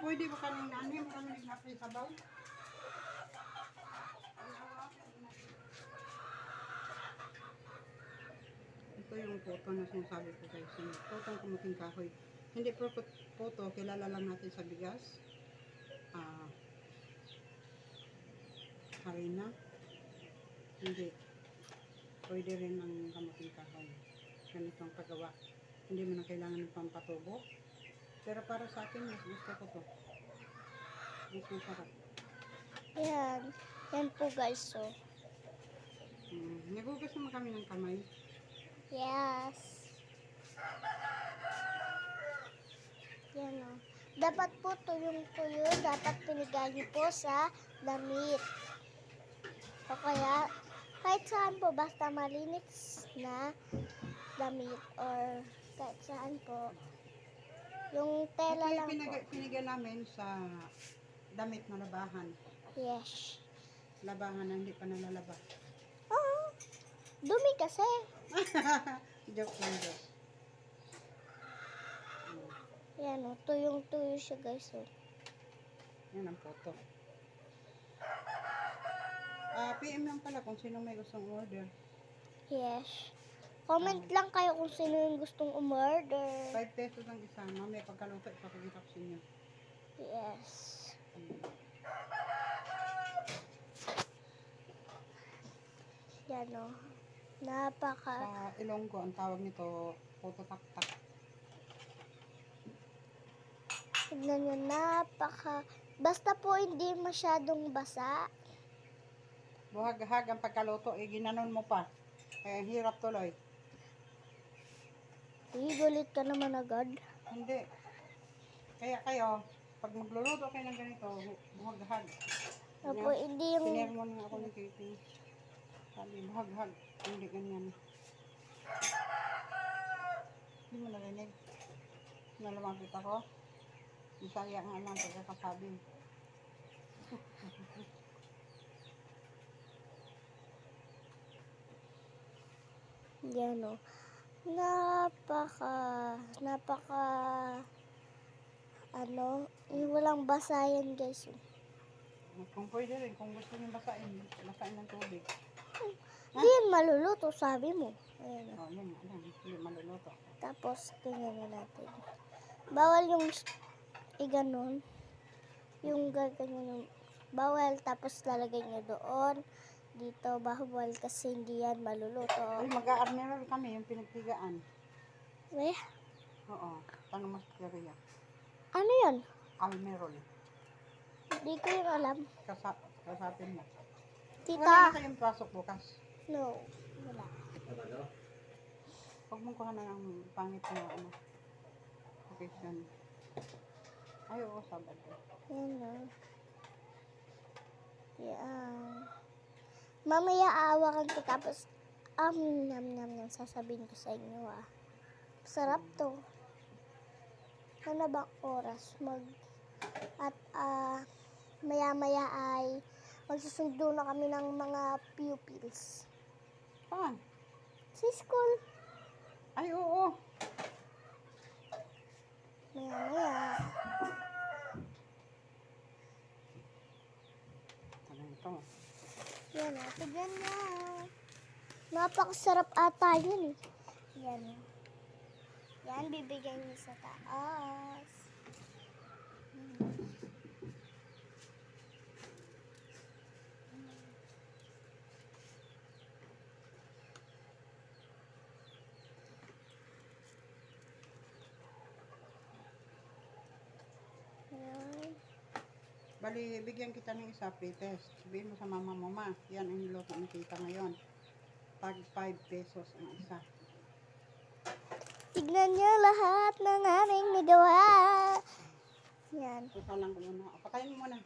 pwede ba kaning nanin? Kaning natin sabaw? Ito yung photo na sinasabi ko guys. Yung photo ng kamuting kahoy. Hindi photo, kilala lang natin sa bigas. Harina. Hindi. Pwede rin ang kamuting kahoy. Ganitong paggawa. Hindi mo na kailangan ng pampatubo. Pero para sa akin, mas gusto ko to. Mas masarap. Yan. Yan po guys, so. Nagugas naman kami ng kamay. Yes. Yan o. Dapat po tuyong tuyo, dapat pinigay po sa damit. O kaya, kahit saan po, basta malinis na damit or kahit saan po. Yung tela lang po. Pinigyan namin sa damit na labahan. Yes. Labahan na hindi pa nalalaba. Oo. Dumi kasi. Joke lang, joke. Yan o, tuyong-tuyo siya guys o. Yan ang photo. PM lang pala kung sino may gustong order. Yes. Comment lang kayo kung sino yung gustong umorder. 5 pesos ang isa. Mamaya pagkaluto, ipapagita ko sa inyo. Yes. Yan o. Napaka... Sa Ilonggo, ang tawag nito, photo tak-tak. Tignan nyo, napaka... Basta po hindi masyadong basa. Buhag-hag ang pagkaluto, ginanon mo pa. Kaya ang hirap tuloy. Gulit ka naman agad. Hindi. Kaya kayo, pag magluluto kayo ng ganito, buhag-hag. Opo, hindi yung... Sinermon nga ako ni Katie. Sabi, buhag-hag. Hindi ganyan. Hindi mo narinig. Nalamapit ako. Isaya nga lang pagkakasabi. Yan o. Napaka... yung walang basa yan guys. Kung pwede rin, kung gusto niyo basain ng tubig. Hindi yan maluluto, sabi mo. Ayan o. Yan, hindi maluluto. Tapos, tingnan natin. Bawal yung iganon. Yung gaganyan. Bawal, tapos lalagay nyo doon. Dito, bawal kasi hindi yan maluluto. Ay, mag-a-arneral kami, yung pinagtigaan. Eh, Oo, tanong mas kariya. ano yan? Almerol. Hindi ko yung alam. Kasapin mo. Wala Tita. na kayong pasok bukas. No, wala. Huwag mong kuha na ng pangit na occasion. Ay, oo, Sabado. Yan o. Yan. Mamaya aawakan ko tapos nam sasabihin ko sa inyo Sarap to. Ano bang oras? Maya ay magsusundo na kami ng mga pupils. Saan? Sa school. Ay, oo. Maya. Ano ito? Yan o. Tignan niya. Napakasarap ata yun eh. Yan o. Yan, bibigyan niya sa taas. Yan. Bali, bigyan kita ng isa pre-test. Sabihin mo sa mama mo, ma, yan ang niluto ng tita ngayon. Tag 5 pesos ang isa. Tignan niyo lahat ng aming nagawa. Yan. Ito lang ko muna. Patayin mo muna.